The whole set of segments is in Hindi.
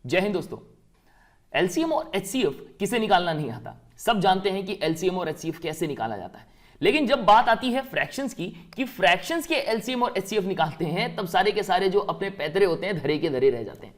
जय हिंद दोस्तों। एलसीएम और एचसीएफ किसे निकालना नहीं आता, सब जानते हैं कि एलसीएम और एचसीएफ कैसे निकाला जाता है। लेकिन जब बात आती है फ्रैक्शंस की कि फ्रैक्शंस के एलसीएम और एचसीएफ निकालते हैं, तब सारे के सारे जो अपने पैतरे होते हैं धरे के धरे रह जाते हैं।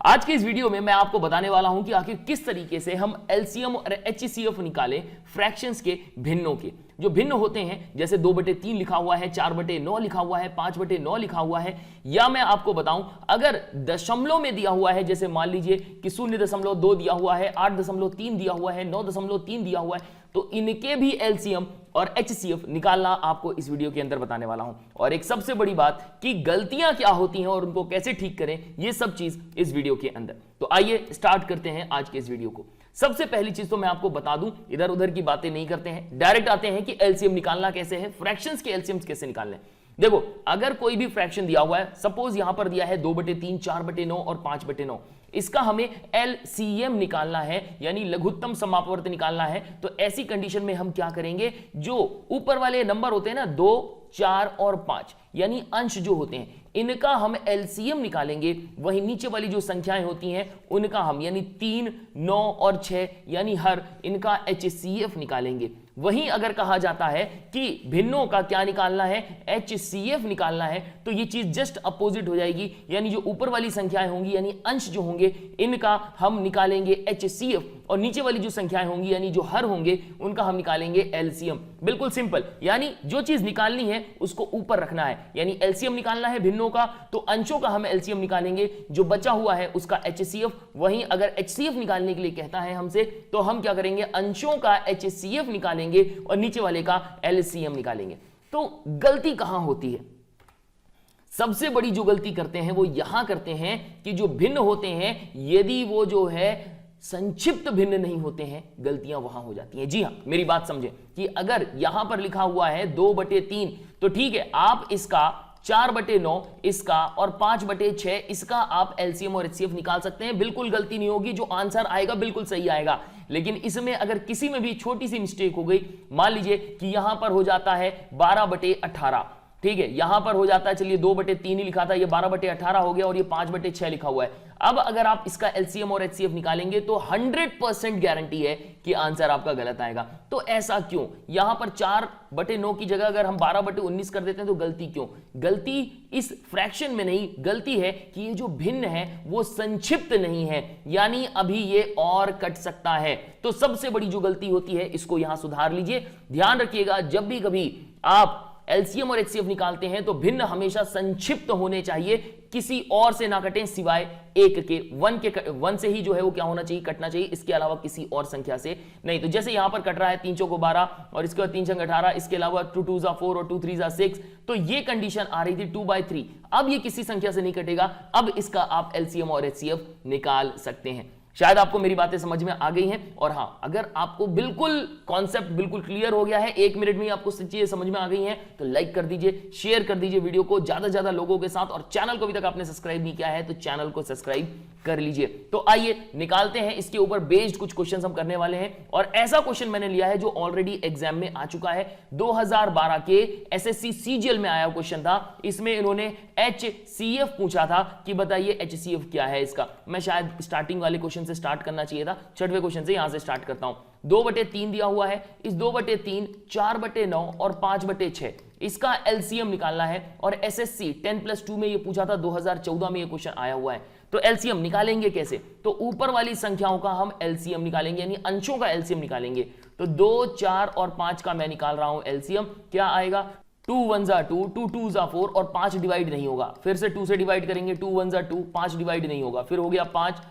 आज के इस वीडियो में मैं आपको बताने वाला हूं कि आखिर किस तरीके से हम एलसीएम और एचसीएफ निकालें फ्रैक्शंस के भिन्नों के। जो भिन्न होते हैं, जैसे 2/3 लिखा हुआ है, 4/9 लिखा हुआ है, 5/9 लिखा हुआ है, या मैं आपको बताऊं अगर दशमलव में दिया हुआ है, जैसे मान लीजिए कि 0.2 दिया हुआ है, 8.3 दिया हुआ है, 9.3 दिया हुआ है, तो इनके भी एलसीएम और एचसीएफ निकालना आपको इस वीडियो के अंदर बताने वाला हूं। और एक सबसे बड़ी बात कि गलतियां क्या होती हैं और उनको कैसे ठीक करें, ये सब चीज इस वीडियो के अंदर। तो आइए स्टार्ट करते हैं आज के इस वीडियो को। सबसे पहली चीज तो मैं आपको बता दूं, इधर उधर की बातें नहीं करते हैं, डायरेक्ट आते हैं कि एलसीएम निकालना कैसे है, फ्रैक्शंस के एलसीएम कैसे निकालने। देखो, अगर कोई भी फ्रैक्शन दिया हुआ है, सपोज यहां पर दिया है 2/3, 4/9 और 5/9, इसका हमें एलसीएम निकालना है, यानी लघुत्तम समापवर्त निकालना है। तो ऐसी कंडीशन में हम क्या करेंगे, जो ऊपर वाले नंबर होते हैं ना 2, 4 और 5, यानी अंश जो होते हैं, इनका हम एलसीएम निकालेंगे। वहीं नीचे वाली जो संख्याएं होती हैं उनका हम यानी 3, 9 और 6 यानी हर, इनका एचसीएफ निकालेंगे। वहीं अगर कहा जाता है कि भिन्नों का क्या निकालना है, एचसीएफ निकालना है, तो ये चीज जस्ट अपोजिट हो जाएगी, यानी जो ऊपर वाली संख्याएं होंगी यानी अंश जो होंगे इनका हम निकालेंगे एचसीएफ, और नीचे वाली जो संख्याएं होंगी यानी जो हर होंगे उनका हम निकालेंगे एलसीएम। बिल्कुल सिंपल, यानी जो चीज निकालनी है उसको ऊपर रखना है, यानी एलसीएम निकालना है भिन्नों का, तो अंशों का हम एलसीएम निकालेंगे, जो बचा हुआ है उसका एचसीएफ। वहीं अगर एचसीएफ निकालने के लिए कहता है हमसे, तो हम क्या करेंगे, अंशों का एचसीएफ निकालेंगे और नीचे वाले का एलसीएम निकालेंगे। तो गलती कहां होती है, सबसे बड़ी जो गलती करते हैं वो यहां करते हैं कि जो भिन्न होते हैं, यदि वो जो है संक्षिप्त भिन्न नहीं होते हैं, गलतियां वहां हो जाती हैं। जी हां, मेरी बात समझें कि अगर यहां पर लिखा हुआ है 2/3, तो ठीक है, आप इसका 4/9 इसका और 5/6 इसका आप एलसीएम और एचसीएफ निकाल सकते हैं, बिल्कुल गलती नहीं होगी, जो आंसर आएगा बिल्कुल सही आएगा। लेकिन इसमें अगर किसी में भी छोटी सी मिस्टेक हो गई, मान लीजिए कि यहां पर हो जाता है 12/18, ठीक है, यहां पर हो जाता है, चलिए 2/3 ही लिखा था, ये 12/18 हो गया, और ये 5/6 लिखा हुआ है। अब अगर आप इसका एलसीएम और एचसीएफ निकालेंगे तो 100% गारंटी है कि आंसर आपका गलत आएगा। तो ऐसा क्यों, यहां पर 4/9 की जगह अगर हम 12/19 कर देते हैं, तो गलती क्यों, गलती इस फ्रैक्शन में नहीं, गलती है कि ये जो भिन्न है वो संक्षिप्त नहीं है, यानी अभी ये और कट सकता है। तो सबसे बड़ी जो गलती होती है इसको यहां सुधार लीजिए। ध्यान रखिएगा, जब भी कभी आप एलसीएम और एचसीएफ निकालते हैं तो भिन्न हमेशा संक्षिप्त होने चाहिए, किसी और से ना कटें सिवाय एक के, 1 से ही जो है वो क्या होना चाहिए, कटना चाहिए, इसके अलावा किसी और संख्या से नहीं। तो जैसे यहां पर कट रहा है 3 चौको 12 और इसके बाद 3 छंग 18, इसके अलावा 2 2 4 और 2 3 6, तो ये कंडीशन आ रही थी 2/3। अब ये किसी संख्या से नहीं कटेगा, अब इसका आप एलसीएम और एचसीएफ निकाल सकते हैं। शायद आपको मेरी बातें समझ में आ गई हैं। और हां, अगर आपको बिल्कुल कॉन्सेप्ट बिल्कुल क्लियर हो गया है, 1 मिनट में ही आपको चीजें समझ में आ गई हैं, तो लाइक कर दीजिए, शेयर कर दीजिए वीडियो को ज्यादा से ज्यादा लोगों के साथ, और चैनल को अभी तक आपने सब्सक्राइब नहीं किया है तो चैनल को सब्सक्राइब कर लीजिए। तो आइए निकालते हैं, इसके ऊपर बेस्ड कुछ क्वेश्चन हम करने वाले हैं। और ऐसा क्वेश्चन मैंने लिया है जो ऑलरेडी एग्जाम में आ चुका है, 2012 के एसएससी सीजीएल में आया क्वेश्चन था। इसमें इन्होंने एचसीएफ पूछा था कि बताइए एचसीएफ क्या है इसका। मैं शायद स्टार्टिंग वाले क्वेश्चन से स्टार्ट करना चाहिए था, 6वें क्वेश्चन से यहां से स्टार्ट करता हूं। 2/3 दिया हुआ है, इस 2/3, 4/9 और 5/6 इसका एलसीएम निकालना है। और एसएससी 10+2 में ये पूछा था, 2014 में ये क्वेश्चन आया हुआ है। तो एलसीएम निकालेंगे कैसे, तो ऊपर वाली संख्याओं का हम एलसीएम निकालेंगे, यानी अंशों का एलसीएम निकालेंगे। तो 2, 4 और 5 का मैं निकाल रहा हूं एलसीएम, क्या आएगा, 2 1 जा 2, 2 2 जा 4 और 5 डिवाइड नहीं होगा, फिर से 2 से डिवाइड करेंगे, 2 1 जा 2, 5 डिवाइड नहीं होगा, फिर हो गया 5,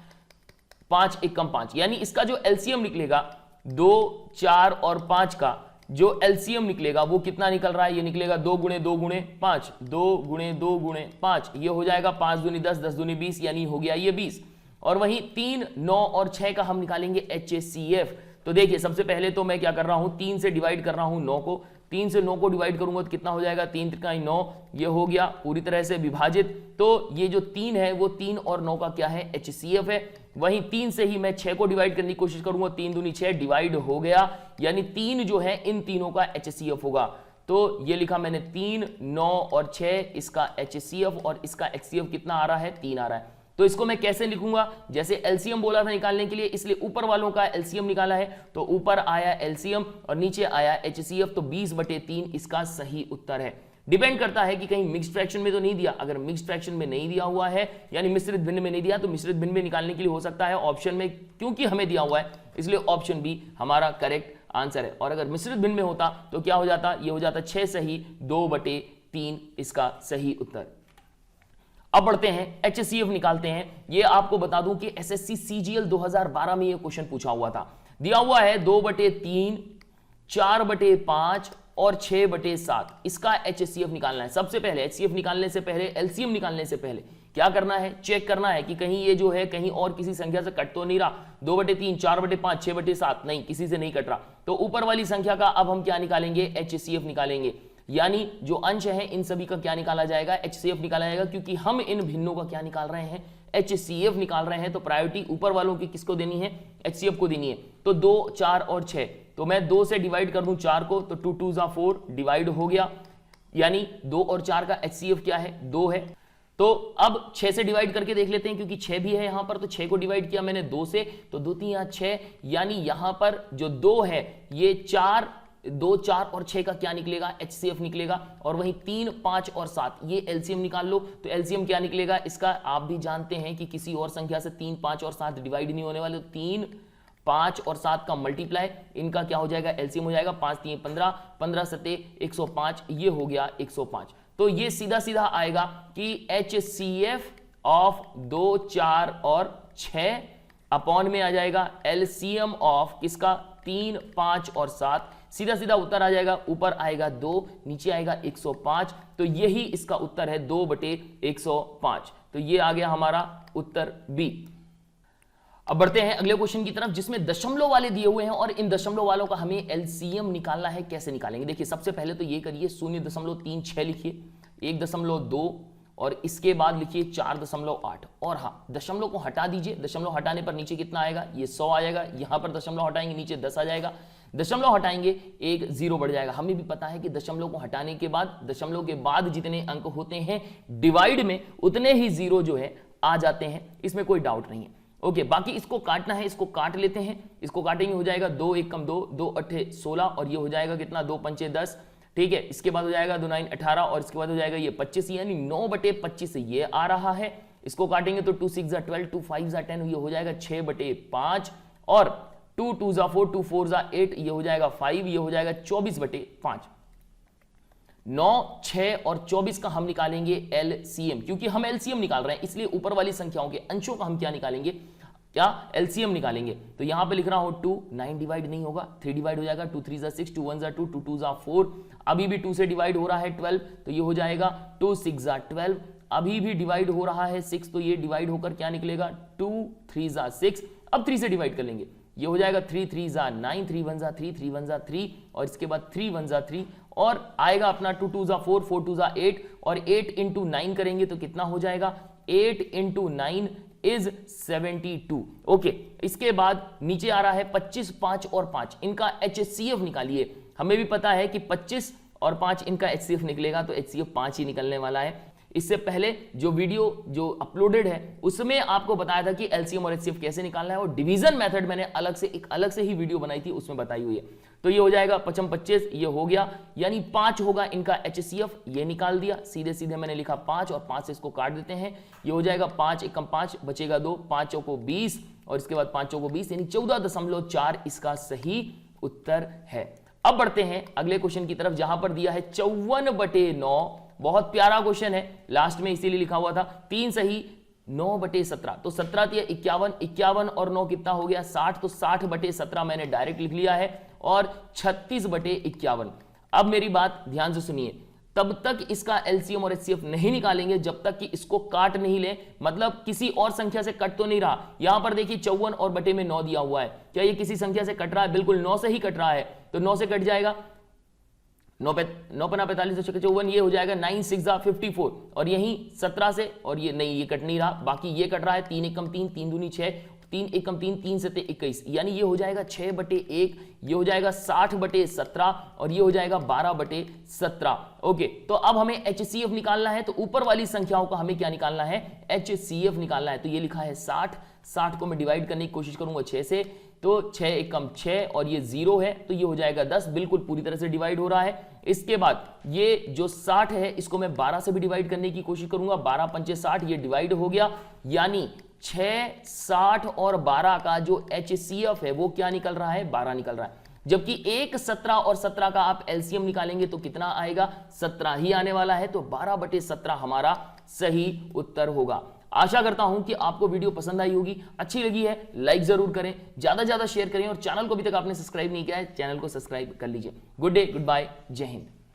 5 1 कम 5, यानी इसका जो एलसीएम निकलेगा 2, 4 और 5 का जो एलसीएम निकलेगा वो कितना निकल रहा है, ये निकलेगा 2 × 2 × 5, 2 × 2 × 5, ये हो जाएगा 5 दूनी 10, 10 दूनी 20, यानी हो गया ये 20। और वहीं 3, 9 और 6 का हम निकालेंगे एचसीएफ। तो देखिए, सबसे पहले तो मैं क्या कर रहा हूं, 3 से डिवाइड कर रहा हूं 9 को, 3 से 9 को डिवाइड करूंगा तो कितना हो जाएगा, 3 × 9, ये हो गया पूरी तरह से विभाजित। तो ये जो 3 है वो 3 और 9 का क्या है, एचसीएफ है। वहीं 3 से ही मैं 6 को डिवाइड करने की कोशिश करूंगा, 3 दूनी 6 डिवाइड हो गया, यानी 3 जो है इन तीनों का एचसीएफ होगा। तो ये लिखा मैंने 3, 9 और 6 इसका एचसीएफ, और इसका एचसीएफ कितना आ रहा है, 3 आ रहा है। तो इसको मैं कैसे लिखूंगा, जैसे एलसीएम बोला था निकालने के लिए, इसलिए ऊपर वालों का एलसीएम निकाला है, तो ऊपर आया एलसीएम और नीचे आया एचसीएफ, तो 20/3 इसका सही उत्तर है। डिपेंड करता है कि कहीं मिक्स्ड फ्रैक्शन में तो नहीं दिया, अगर मिक्स्ड फ्रैक्शन में नहीं दिया हुआ है यानी मिश्रित भिन्न में नहीं दिया, तो मिश्रित भिन्न में निकालने के लिए हो सकता है ऑप्शन में, क्योंकि हमें दिया हुआ है इसलिए ऑप्शन बी हमारा करेक्ट आंसर है। और अगर मिश्रित भिन्न में होता तो क्या हो जाता, ये हो जाता 6 सही, 2/3 इसका सही उत्तर। अब बढ़ते हैं एचसीएफ निकालते हैं। ये आपको बता दूं कि एसएससी सीजीएल 2012 में ये क्वेश्चन पूछा हुआ था। दिया हुआ है 2/3, 4/5 और 6/7, इसका एचसीएफ निकालना है। सबसे पहले एचसीएफ निकालने से पहले, एलसीएम निकालने से पहले क्या करना है, चेक करना है कि कहीं ये जो है कहीं और किसी संख्या से कट तो नहीं रहा। 2/3, 4/5, 6/7 नहीं, किसी से नहीं कट रहा। तो ऊपर वाली संख्या का अब हम क्या निकालेंगे, एचसीएफ निकालेंगे, यानी जो अंश है इन सभी का क्या निकाला जाएगा, एचसीएफ निकाला जाएगा, क्योंकि हम इन भिन्नों का क्या निकाल रहे हैं, एचसीएफ निकाल रहे हैं। तो प्रायोरिटी ऊपर वालों की किसको देनी है, एचसीएफ को देनी है। तो 2, 4 और 6, तो मैं 2 से डिवाइड कर दूं 4 को, तो 2 2 जा 4 डिवाइड हो गया, यानी 2 और 4 का एचसीएफ क्या है, 2 है। तो अब 6 से डिवाइड करके देख लेते हैं, क्योंकि 6 भी है यहां पर, तो 6 को डिवाइड किया मैंने 2 से, तो 2 3 यहां 6, यानी यहां पर जो 2 है ये 4, 2, 4 और 6 का क्या निकलेगा, एचसीएफ निकलेगा। और वहीं 3, 5 और 7 ये एलसीएम निकाल लो, तो एलसीएम क्या निकलेगा इसका, आप भी जानते हैं कि किसी और संख्या से 3, 5 और 7 डिवाइड नहीं होने वाले। 3, 5 और 7 का मल्टीप्लाई, इनका क्या हो जाएगा, एलसीएम हो जाएगा। 5 3 15, 15 7 105, ये हो गया 105। तो ये सीधा सीधा आएगा कि एचसीएफ ऑफ 2, 4 और 6 अपॉन में आ जाएगा एलसीएम ऑफ किसका, 3, 5 और 7। सीधा सीधा उत्तर आ जाएगा, ऊपर आएगा 2, नीचे आएगा 105, तो यही इसका उत्तर है 2/105। तो ये आ गया हमारा उत्तर बी। अब बढ़ते हैं अगले क्वेश्चन की तरफ, जिसमें दशमलव वाले दिए हुए हैं और इन दशमलव वालों का हमें एलसीएम निकालना है। कैसे निकालेंगे, देखिए सबसे पहले तो ये करिए 0.36 लिखिए, 1.2 और इसके बाद लिखिए 4.8। और हाँ, दशमलव को हटा दीजिए, दशमलव हटाने पर नीचे कितना आएगा, ये 100 आ जाएगा। यहां पर दशमलव हटाएंगे नीचे 10 आ जाएगा, दशमलव हटाएंगे 1 0 बढ़ जाएगा। हमें भी पता है कि दशमलव को हटाने के बाद, दशमलव के बाद जितने अंक होते हैं डिवाइड में, उतने ही जीरो जो है आ जाते हैं, इसमें कोई डाउट नहीं है। ओके, बाकी इसको काटना है, इसको काट लेते हैं। इसको काटेंगे, हो जाएगा 2 1 कम 2, 2 8 16 और ये हो जाएगा कितना, 2 5 10। ठीक है, इसके बाद हो जाएगा 2 9 18 और इसके बाद हो जाएगा ये 25, यानी 9/25 ये आ रहा है। इसको काटेंगे तो 2 6 12, 2 5 10, ये हो जाएगा 6/5 और 2 2 4, 2 4 8, ये हो जाएगा 5, ये हो जाएगा 24/5। 9, 6 और 24 का हम निकालेंगे एलसीएम, क्योंकि हम एलसीएम निकाल रहे हैं, इसलिए ऊपर वाली संख्याओं के अंशों का हम क्या निकालेंगे, क्या एलसीएम निकालेंगे। तो यहां पे लिख रहा हूं 2, 9 डिवाइड नहीं होगा, 3 डिवाइड हो जाएगा, 2 3 6, 2 1 2, 2 2 4, अभी भी 2 से डिवाइड हो रहा है 12, तो ये हो जाएगा 2 6 12, अभी भी डिवाइड हो रहा है 6, तो ये डिवाइड होकर क्या निकलेगा, 2 3 6। अब 3 से डिवाइड कर लेंगे, ये हो जाएगा 3 3 9, 3 1 3, 3 1 3 और इसके बाद 3 1 3 और आएगा अपना 2 2 4, 4 2 8 और 8 इंटू 9 करेंगे तो कितना हो जाएगा, 8 इंटू 9 इज 72। ओके, इसके बाद नीचे आ रहा है 25, 5 और 5, इनका एचसीएफ निकालिए। हमें भी पता है कि 25 और 5 इनका एचसीएफ निकलेगा, तो एचसीएफ 5 ही निकलने वाला है। इससे पहले जो वीडियो जो अपलोडेड है उसमें आपको बताया था कि एलसीएम और एचसीएफ कैसे निकालना है, और डिवीजन मेथड मैंने अलग से ही वीडियो बनाई थी, उसमें बताई हुई है। तो ये हो जाएगा 55 25, ये हो गया, यानी 5 होगा इनका एचसीएफ, ये निकाल दिया। सीधे सीधे मैंने लिखा 5 और 5 से इसको काट देते हैं, ये हो जाएगा 5 1 5, बचेगा 2, 5 चौको 20 और इसके बाद 5 चौको 20, यानी 14.4 इसका सही उत्तर है। अब बढ़ते हैं अगले क्वेश्चन की तरफ, जहां पर दिया है 54/9। बहुत प्यारा क्वेश्चन है, लास्ट में इसीलिए लिखा हुआ था 3 सही 9/17, तो 17 दिया 51, 51 और 9 कितना हो गया 60, तो 60/17 मैंने डायरेक्ट लिख लिया है और 36/51। अब मेरी बात ध्यान से सुनिए, तब तक इसका एलसीएम और एचसीएफ नहीं निकालेंगे जब तक कि इसको काट नहीं ले, मतलब किसी और संख्या से कट तो नहीं रहा। यहां पर देखिए 54 और बटे में 9 दिया हुआ है, क्या ये किसी संख्या से कट रहा है, बिल्कुल 9 से ही कट रहा है, तो 9 से कट जाएगा। 9 पना 45 54, ये हो जाएगा 9 6 54 और यहीं 17 से, और ये नहीं, ये कट नहीं रहा, बाकी ये कट रहा है 3 एकम 3, 3 दूनी 6, 3 एकम 3, 3 7 21, यानी ये हो जाएगा 6/1, ये हो जाएगा 60/17 और ये हो जाएगा 12/17। ओके, तो अब हमें HCF निकालना है, तो ऊपर वाली संख्याओं का हमें क्या निकालना है, HCF निकालना है। तो ये लिखा है 60 को मैं डिवाइड करने की कोशिश करूंगा 6 से, तो 6 एकम 6 और ये 0 है, तो ये हो जाएगा 10, बिल्कुल पूरी तरह से डिवाइड हो रहा है। इसके बाद ये जो 60 है इसको मैं 12 से भी डिवाइड करने की कोशिश करूंगा, 12 पंचे 60, ये डिवाइड हो गया, यानी 6, 60 और 12 का जो HCF है वो क्या निकल रहा है, 12 निकल रहा है। जबकि 1, 17 और 17 का आप LCM निकालेंगे तो कितना आएगा, 17 ही आने वाला है, तो 12/17 हमारा सही उत्तर होगा। आशा करता हूं कि आपको वीडियो पसंद आई होगी, अच्छी लगी है लाइक जरूर करें, ज्यादा से ज्यादा शेयर करें और चैनल को अभी तक आपने सब्सक्राइब नहीं किया है, चैनल को सब्सक्राइब कर लीजिए। गुड डे, गुड बाय, जय हिंद।